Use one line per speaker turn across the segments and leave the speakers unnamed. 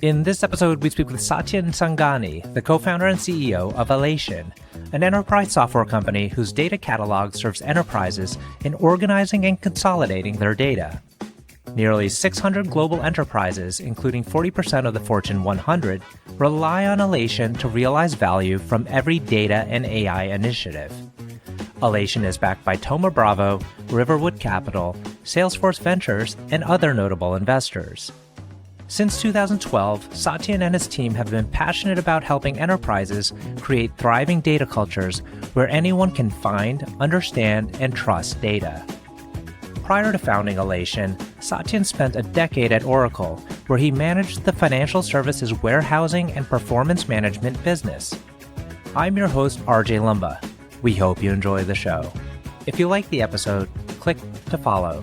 In this episode, we speak with Satyen Sangani, the co-founder and CEO of Alation, an enterprise software company whose data catalog serves enterprises in organizing and consolidating their data. Nearly 600 global enterprises, including 40% of the Fortune 100, rely on Alation to realize value from every data and AI initiative. Alation is backed by Thoma Bravo, Riverwood Capital, Salesforce Ventures, and other notable investors. Since 2012, Satyen and his team have been passionate about helping enterprises create thriving data cultures where anyone can find, understand, and trust data. Prior to founding Alation, Satyen spent a decade at Oracle, where he managed the financial services warehousing and performance management business. I'm your host, RJ Lumba. We hope you enjoy the show. If you like the episode, click to follow.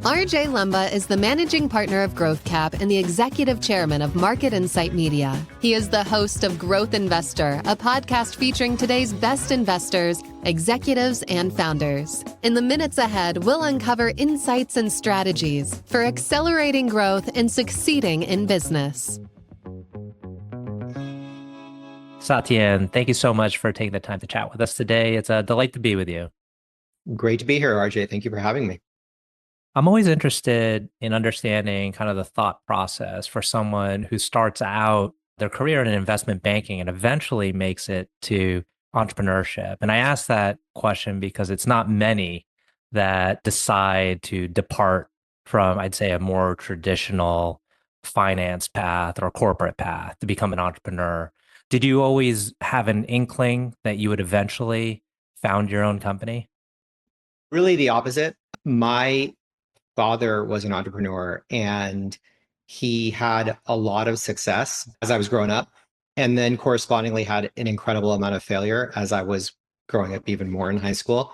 RJ Lumba is the managing partner of GrowthCap and the executive chairman of Market Insight Media. He is the host of Growth Investor, a podcast featuring today's best investors, executives, and founders. In the minutes ahead, we'll uncover insights and strategies for accelerating growth and succeeding in business.
Satyen, thank you so much for taking the time to chat with us today. It's a delight to be with you.
Great to be here, RJ. Thank you for having me.
I'm always interested in understanding kind of the thought process for someone who starts out their career in investment banking and eventually makes it to entrepreneurship. And I ask that question because it's not many that decide to depart from, I'd say, a more traditional finance path or corporate path to become an entrepreneur. Did you always have an inkling that you would eventually found your own company?
Really the opposite. My father was an entrepreneur and he had a lot of success as I was growing up, and then correspondingly had an incredible amount of failure as I was growing up even more in high school.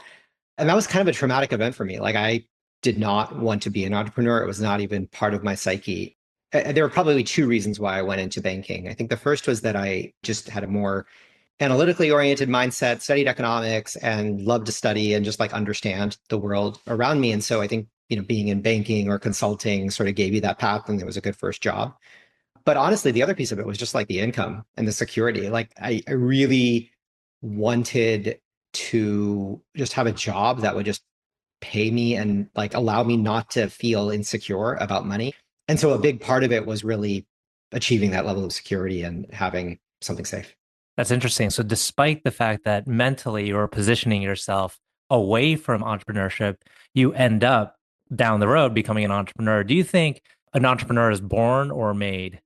And that was kind of a traumatic event for me. Like, I did not want to be an entrepreneur. It was not even part of my psyche. There were probably two reasons why I went into banking. I think the first was that I just had a more analytically oriented mindset, studied economics, and loved to study and just like understand the world around me. And so I think, being in banking or consulting sort of gave you that path, and it was a good first job. But honestly, the other piece of it was just like the income and the security. Like, I really wanted to just have a job that would just pay me and like allow me not to feel insecure about money. And so a big part of it was really achieving that level of security and having something safe.
That's interesting. So despite the fact that mentally you're positioning yourself away from entrepreneurship, you end up down the road becoming an entrepreneur. Do you think an entrepreneur is born or made?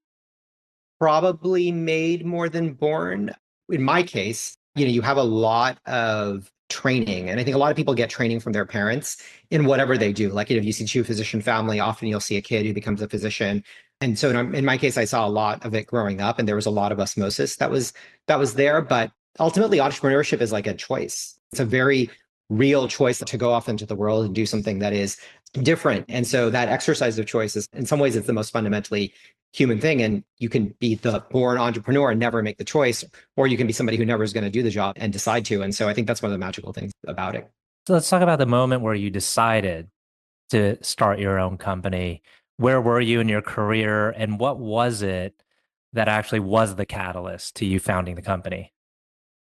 Probably made more than born. In my case, you have a lot of training. And I think a lot of people get training from their parents in whatever they do. Like, if you see two-physician family, often you'll see a kid who becomes a physician. And so in my case, I saw a lot of it growing up, and there was a lot of osmosis that was there. But ultimately, entrepreneurship is like a choice. It's a very real choice to go off into the world and do something that is different. And so that exercise of choice is, in some ways, it's the most fundamentally human thing. And you can be the born entrepreneur and never make the choice, or you can be somebody who never is going to do the job and decide to. And so I think that's one of the magical things about it.
So let's talk about the moment where you decided to start your own company. Where were you in your career, and what was it that actually was the catalyst to you founding the company?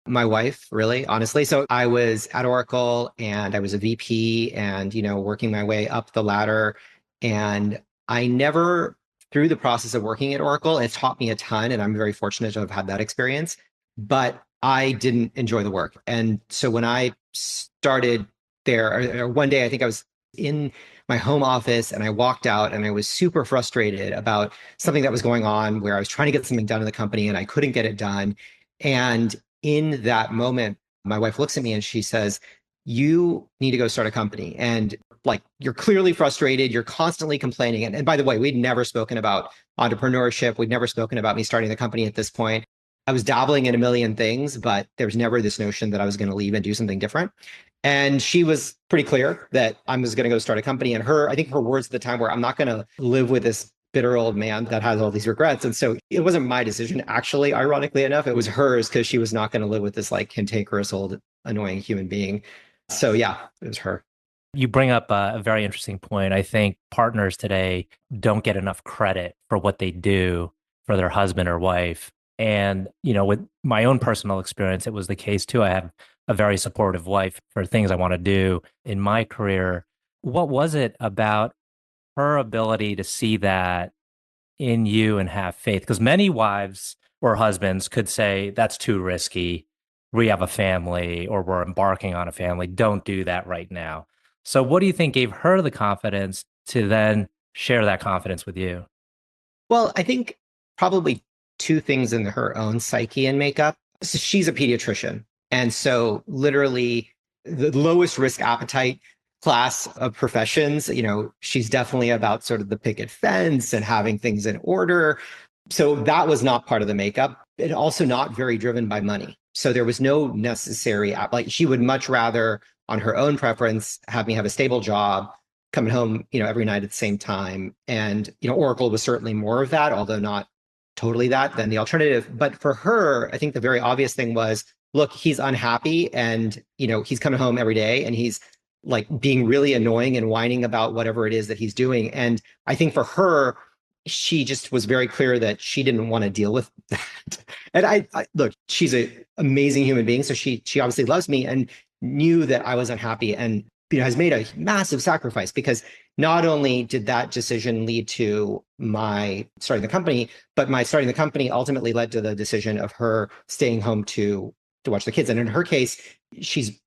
My wife, really, honestly. So I was at Oracle and I was a VP and, working my way up the ladder. And I never, through the process of working at Oracle, it taught me a ton. And I'm very fortunate to have had that experience, but I didn't enjoy the work. And so when I started there, or one day, I think I was in my home office and I walked out and I was super frustrated about something that was going on where I was trying to get something done in the company and I couldn't get it done. And in that moment, my wife looks at me and she says, "You need to go start a company. And like, you're clearly frustrated. You're constantly complaining." And by the way, we'd never spoken about entrepreneurship. We'd never spoken about me starting the company at this point. I was dabbling in a million things, but there was never this notion that I was going to leave and do something different. And she was pretty clear that I was going to go start a company. And I think her words at the time were, "I'm not going to live with this bitter old man that has all these regrets." And so it wasn't my decision, actually, ironically enough, it was hers, because she was not going to live with this like cantankerous old annoying human being. So yeah, it was her.
You bring up a very interesting point. I think partners today don't get enough credit for what they do for their husband or wife. And, with my own personal experience, it was the case too. I have a very supportive wife for things I want to do in my career. What was it about her ability to see that in you and have faith? Because many wives or husbands could say, that's too risky. We have a family or we're embarking on a family. Don't do that right now. So, what do you think gave her the confidence to then share that confidence with you?
Well, I think probably two things in her own psyche and makeup. So she's a pediatrician. And so literally the lowest risk appetite class of professions, she's definitely about sort of the picket fence and having things in order. So that was not part of the makeup. It also not very driven by money. So there was no necessary, like she would much rather on her own preference have me have a stable job, coming home, every night at the same time. And, Oracle was certainly more of that, although not totally that than the alternative. But for her, I think the very obvious thing was, look, he's unhappy and, he's coming home every day and he's like being really annoying and whining about whatever it is that he's doing. And I think for her, she just was very clear that she didn't want to deal with that. And I look, she's an amazing human being. So she obviously loves me and knew that I was unhappy and has made a massive sacrifice because not only did that decision lead to my starting the company, but my starting the company ultimately led to the decision of her staying home to watch the kids. And in her case, she's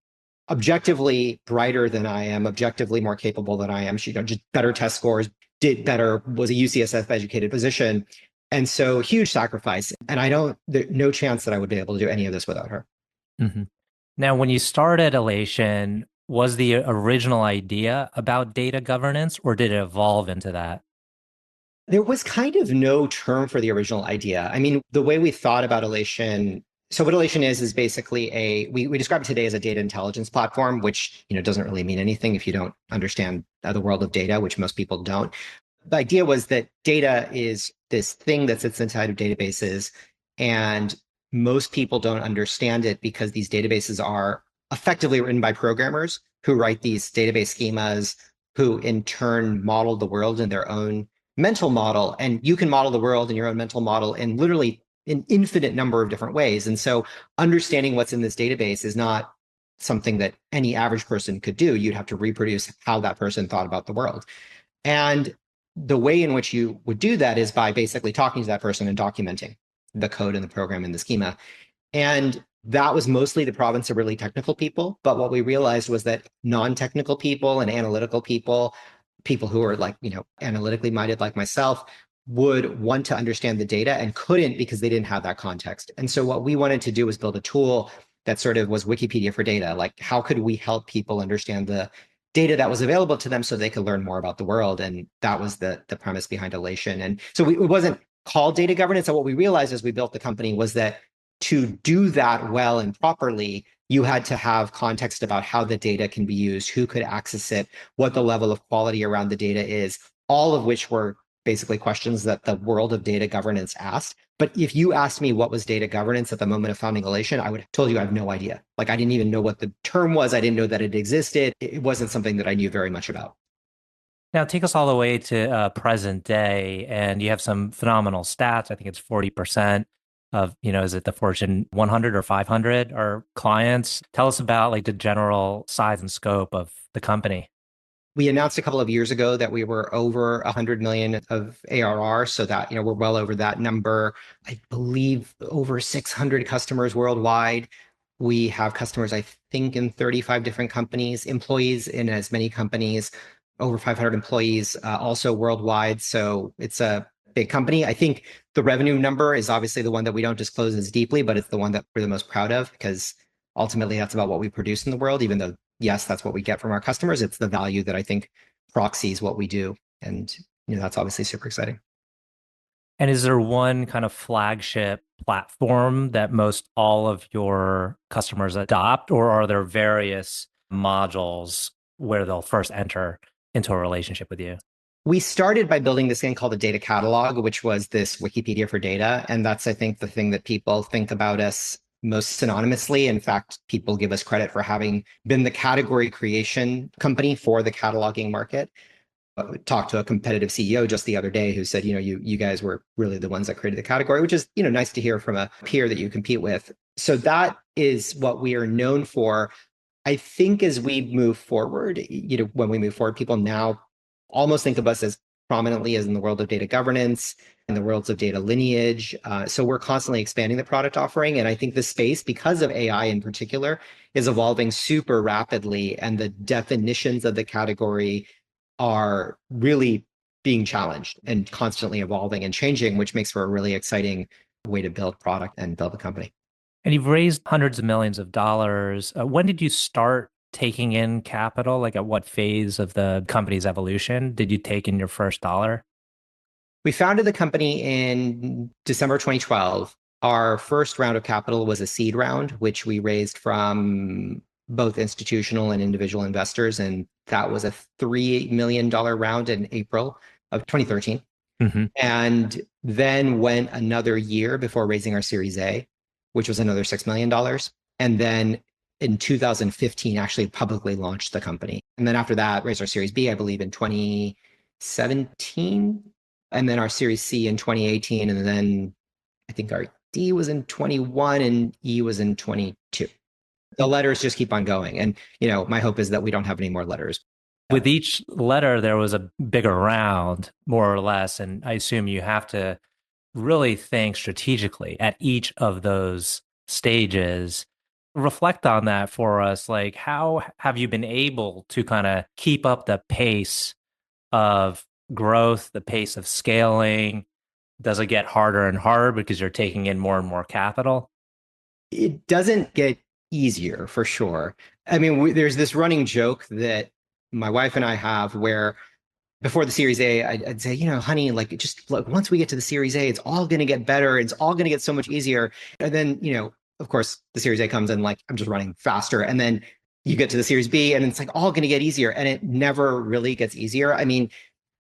objectively brighter than I am, objectively more capable than I am. She just better test scores, did better, was a UCSF educated physician. And so huge sacrifice. And there's no chance that I would be able to do any of this without her.
Mm-hmm. Now, when you started Alation, was the original idea about data governance or did it evolve into that?
There was kind of no term for the original idea. I mean, the way we thought about Alation, so what Alation is basically we describe it today as a data intelligence platform, which, doesn't really mean anything if you don't understand the world of data, which most people don't. The idea was that data is this thing that sits inside of databases, and most people don't understand it because these databases are effectively written by programmers who write these database schemas, who in turn model the world in their own mental model. And you can model the world in your own mental model in literally an infinite number of different ways. And so understanding what's in this database is not something that any average person could do. You'd have to reproduce how that person thought about the world. And the way in which you would do that is by basically talking to that person and documenting the code and the program and the schema. And that was mostly the province of really technical people. But what we realized was that non-technical people and analytical people who are like, analytically minded like myself, would want to understand the data and couldn't because they didn't have that context. And so what we wanted to do was build a tool that sort of was Wikipedia for data. Like, how could we help people understand the data that was available to them so they could learn more about the world? And that was the premise behind Alation. And so it wasn't called data governance. And what we realized as we built the company was that to do that well and properly, you had to have context about how the data can be used, who could access it, what the level of quality around the data is, all of which were basically questions that the world of data governance asked. But if you asked me what was data governance at the moment of founding Alation, I would have told you I have no idea. Like, I didn't even know what the term was. I didn't know that it existed. It wasn't something that I knew very much about.
Now, take us all the way to present day, and you have some phenomenal stats. I think it's 40% of, is it the Fortune 100 or 500 are clients? Tell us about like the general size and scope of the company.
We announced a couple of years ago that we were over 100 million of ARR, so that, we're well over that number. I believe over 600 customers worldwide. We have customers, I think, in 35 different companies, employees in as many companies, over 500 employees also worldwide. So it's a big company. I think the revenue number is obviously the one that we don't disclose as deeply, but it's the one that we're the most proud of because ultimately that's about what we produce in the world, even though yes, that's what we get from our customers. It's the value that I think proxies what we do. And, that's obviously super exciting.
And is there one kind of flagship platform that most all of your customers adopt, or are there various modules where they'll first enter into a relationship with you?
We started by building this thing called a data catalog, which was this Wikipedia for data. And that's, I think, the thing that people think about us most synonymously. In fact, people give us credit for having been the category creation company for the cataloging market. Talked to a competitive CEO just the other day who said, you guys were really the ones that created the category, which is, nice to hear from a peer that you compete with. So that is what we are known for. I think as we move forward, when we move forward, people now almost think of us as prominently as in the world of data governance, in the worlds of data lineage. So we're constantly expanding the product offering. And I think the space, because of AI in particular, is evolving super rapidly. And the definitions of the category are really being challenged and constantly evolving and changing, which makes for a really exciting way to build product and build a company.
And you've raised hundreds of millions of dollars. When did you start taking in capital? Like at what phase of the company's evolution did you take in your first dollar?
We founded the company in December 2012. Our first round of capital was a seed round, which we raised from both institutional and individual investors. And that was a $3 million round in April of 2013.
Mm-hmm.
And then went another year before raising our Series A, which was another $6 million. And then in 2015, actually publicly launched the company. And then after that, raised our Series B, I believe, in 2017. And then our Series C in 2018. And then I think our D was in 21 and E was in 22. The letters just keep on going. And, my hope is that we don't have any more letters.
With each letter, there was a bigger round, more or less. And I assume you have to really think strategically at each of those stages. Reflect on that for us. Like, how have you been able to kind of keep up the pace of growth, the pace of scaling? Does it get harder and harder because you're taking in more and more capital?
It doesn't get easier, for sure. I mean, there's this running joke that my wife and I have where before the Series A, I'd say, honey, like just look, once we get to the Series A, it's all going to get better. It's all going to get so much easier. And then, of course, the Series A comes and like, I'm just running faster. And then you get to the Series B and it's like all going to get easier. And it never really gets easier. I mean,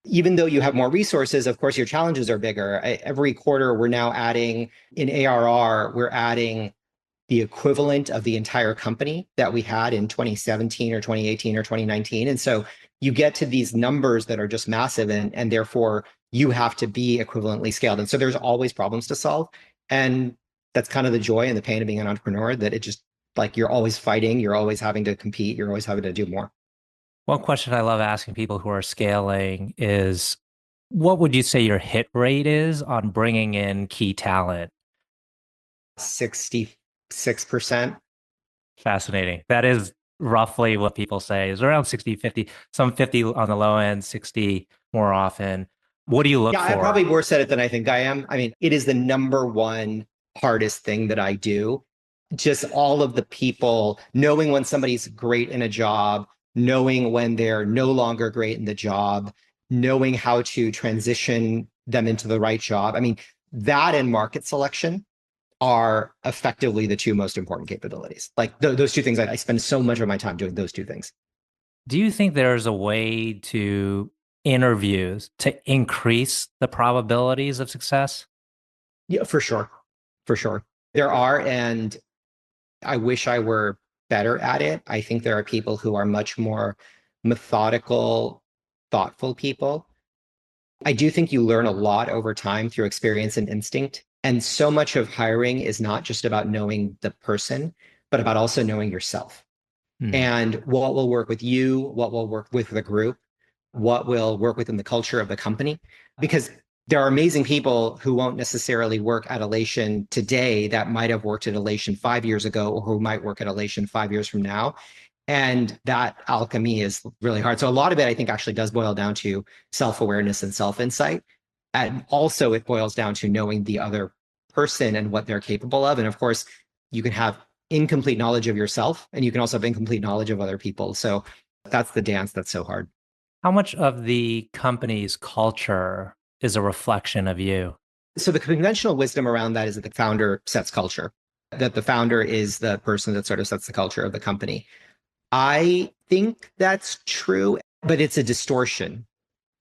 even though you have more resources, of course, your challenges are bigger. Every quarter, we're now adding in ARR, we're adding the equivalent of the entire company that we had in 2017 or 2018 or 2019. And so you get to these numbers that are just massive and therefore you have to be equivalently scaled. And so there's always problems to solve. And that's kind of the joy and the pain of being an entrepreneur, that it just like you're always fighting, you're always having to compete, you're always having to do more.
One question I love asking people who are scaling is, what would you say your hit rate is on bringing in key talent?
66%.
Fascinating. That is roughly what people say is around 60, 50, some 50 on the low end, 60 more often. What do you look for?
I'm probably worse at it than I think I am. I mean, it is the number one hardest thing that I do. Just all of the people, knowing when somebody's great in a job, knowing when they're no longer great in the job, knowing how to transition them into the right job. I mean, that and market selection are effectively the two most important capabilities. Like those two things, I spend so much of my time doing those two things.
Do you think there's a way to interviews to increase the probabilities of success?
Yeah, for sure. For sure. There are, and I wish I were better at it. I think there are people who are much more methodical, thoughtful people. I do think you learn a lot over time through experience and instinct. And so much of hiring is not just about knowing the person, but about also knowing yourself. And what will work with you, what will work with the group, what will work within the culture of the company. Because there are amazing people who won't necessarily work at Alation today that might have worked at Alation 5 years ago, or who might work at Alation 5 years from now. And that alchemy is really hard. So a lot of it, I think, actually does boil down to self-awareness and self-insight. And also it boils down to knowing the other person and what they're capable of. And of course, you can have incomplete knowledge of yourself, and you can also have incomplete knowledge of other people. So that's the dance that's so hard.
How much of the company's culture is a reflection of you?
So the conventional wisdom around that is that the founder sets culture, that the founder is the person that sort of sets the culture of the company. I think that's true, but it's a distortion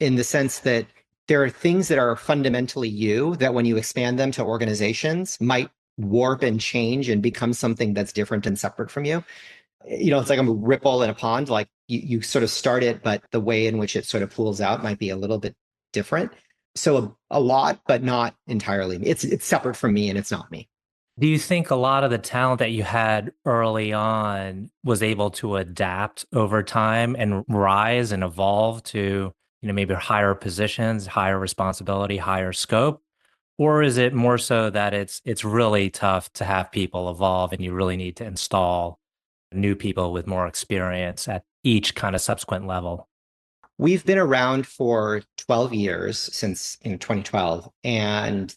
in the sense that there are things that are fundamentally you that when you expand them to organizations might warp and change and become something that's different and separate from you. It's like I'm a ripple in a pond. Like you sort of start it, but the way in which it sort of pools out might be a little bit different. So a lot, but not entirely. It's separate from me and it's not me.
Do you think a lot of the talent that you had early on was able to adapt over time and rise and evolve to, maybe higher positions, higher responsibility, higher scope? Or is it more so that it's really tough to have people evolve and you really need to install new people with more experience at each kind of subsequent level?
We've been around for 12 years since in 2012, and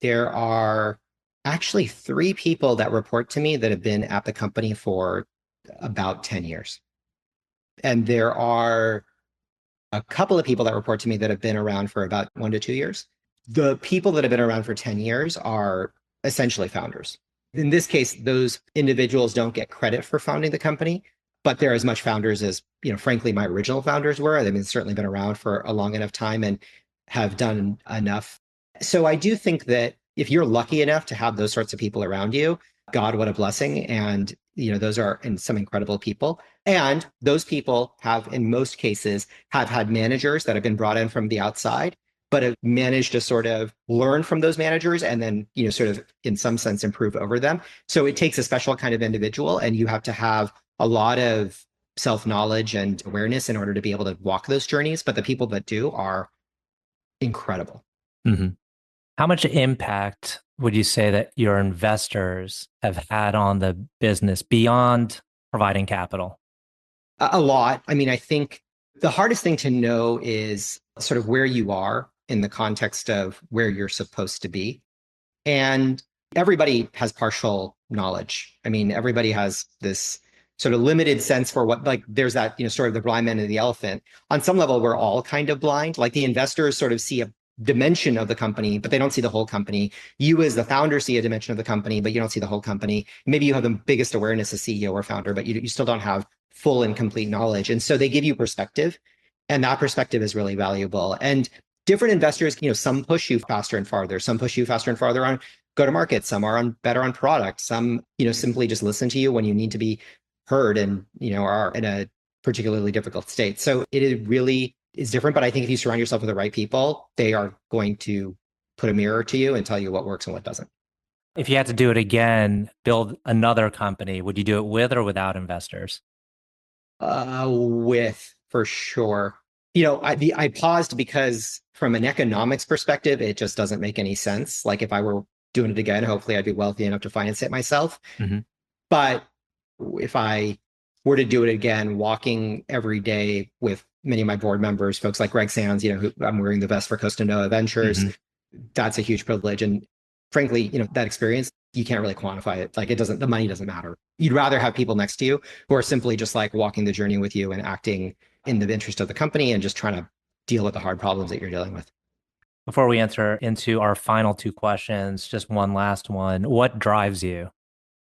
there are actually three people that report to me that have been at the company for about 10 years. And there are a couple of people that report to me that have been around for about 1 to 2 years. The people that have been around for 10 years are essentially founders. In this case, those individuals don't get credit for founding the company, but they're as much founders as, frankly, my original founders were. They've certainly been around for a long enough time and have done enough. So I do think that if you're lucky enough to have those sorts of people around you, God, what a blessing. And, those are some incredible people. And those people have, in most cases, have had managers that have been brought in from the outside, but have managed to sort of learn from those managers and then, sort of in some sense improve over them. So it takes a special kind of individual, and you have to have a lot of self-knowledge and awareness in order to be able to walk those journeys. But the people that do are incredible.
Mm-hmm. How much impact would you say that your investors have had on the business beyond providing capital?
A lot. I mean, I think the hardest thing to know is sort of where you are in the context of where you're supposed to be. And everybody has partial knowledge. I mean, everybody has this sort of limited sense for what, like, there's that, story of the blind man and the elephant. On some level, we're all kind of blind. Like the investors sort of see a dimension of the company, but they don't see the whole company. You as the founder see a dimension of the company, but you don't see the whole company. Maybe you have the biggest awareness as CEO or founder, but you still don't have full and complete knowledge. And so they give you perspective, and that perspective is really valuable. And different investors, some push you faster and farther. Some push you faster and farther on go to market. Some are better on product. Some, simply just listen to you when you need to be heard and, are in a particularly difficult state. So it really is different. But I think if you surround yourself with the right people, they are going to put a mirror to you and tell you what works and what doesn't.
If you had to do it again, build another company, would you do it with or without investors?
With, for sure. I paused because from an economics perspective, it just doesn't make any sense. Like if I were doing it again, hopefully I'd be wealthy enough to finance it myself.
Mm-hmm.
But if I were to do it again, walking every day with many of my board members, folks like Greg Sands, who I'm wearing the vest for Costa Ventures, that's a huge privilege. And frankly, that experience, you can't really quantify it. Like the money doesn't matter. You'd rather have people next to you who are simply just like walking the journey with you and acting in the interest of the company and just trying to deal with the hard problems that you're dealing with.
Before we enter into our final two questions, just one last one. What drives you?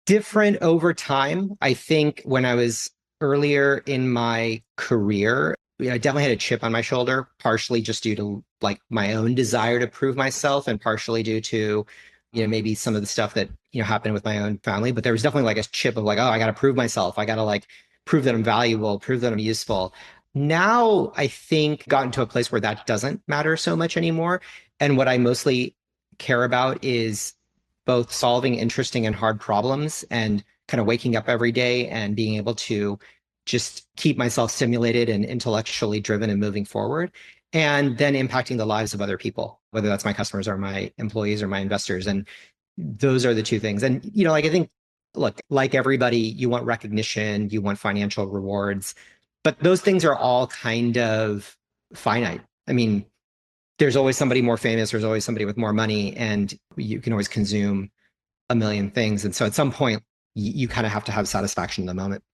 Different over time. I think when I was earlier in my career, I definitely had a chip on my shoulder, partially just due to like my own desire to prove myself and partially due to, maybe some of the stuff that, happened with my own family. But there was definitely like a chip of like, oh, I got to prove myself. I got to like prove that I'm valuable, prove that I'm useful. Now I think gotten to a place where that doesn't matter so much anymore. And what I mostly care about is both solving interesting and hard problems and kind of waking up every day and being able to just keep myself stimulated and intellectually driven and moving forward, and then impacting the lives of other people, whether that's my customers or my employees or my investors. And those are the two things. And, like I think, look, like everybody, you want recognition, you want financial rewards, but those things are all kind of finite. I mean, there's always somebody more famous, there's always somebody with more money, and you can always consume a million things. And so at some point, you kind of have to have satisfaction in the moment.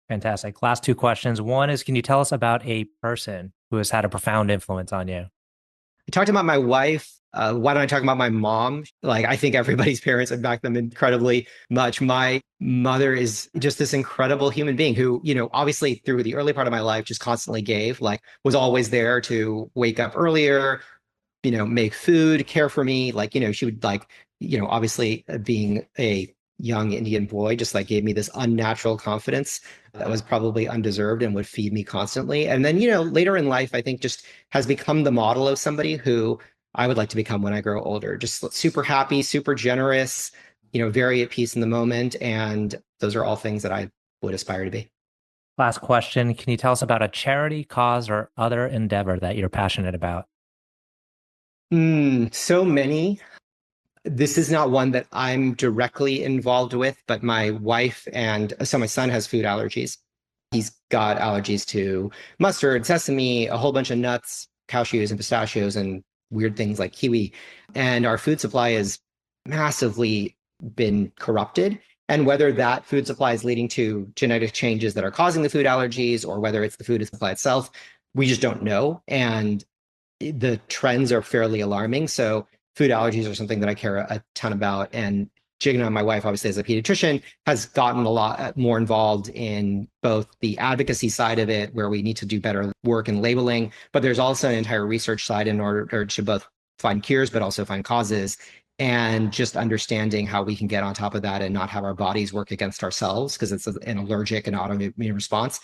Fantastic. Last two questions. One is, can you tell us about a person who has had a profound influence on you?
I talked about my wife. Why don't I talk about my mom? Like, I think everybody's parents impact them incredibly much. My mother is just this incredible human being who, obviously through the early part of my life, just constantly gave, like was always there to wake up earlier, make food, care for me. Like, she would like, obviously being a young Indian boy, just like gave me this unnatural confidence that was probably undeserved and would feed me constantly. And then, later in life, I think just has become the model of somebody who I would like to become when I grow older. Just super happy, super generous, very at peace in the moment. And those are all things that I would aspire to be.
Last question. Can you tell us about a charity, cause, or other endeavor that you're passionate about?
So many. This is not one that I'm directly involved with, but my wife and so my son has food allergies. He's got allergies to mustard, sesame, a whole bunch of nuts, cashews and pistachios, and weird things like kiwi. And our food supply has massively been corrupted. And whether that food supply is leading to genetic changes that are causing the food allergies, or whether it's the food supply itself, we just don't know. And the trends are fairly alarming. So food allergies are something that I care a ton about. And Jigna, my wife, obviously as a pediatrician, has gotten a lot more involved in both the advocacy side of it, where we need to do better work in labeling, but there's also an entire research side in order to both find cures, but also find causes, and just understanding how we can get on top of that and not have our bodies work against ourselves, because it's an allergic and autoimmune response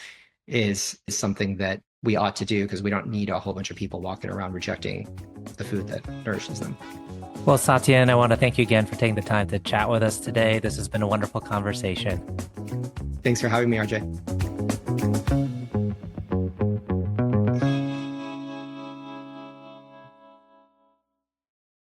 is something that we ought to do, because we don't need a whole bunch of people walking around rejecting the food that nourishes them.
Well, Satyen, I want to thank you again for taking the time to chat with us today. This has been a wonderful conversation.
Thanks for having me, RJ.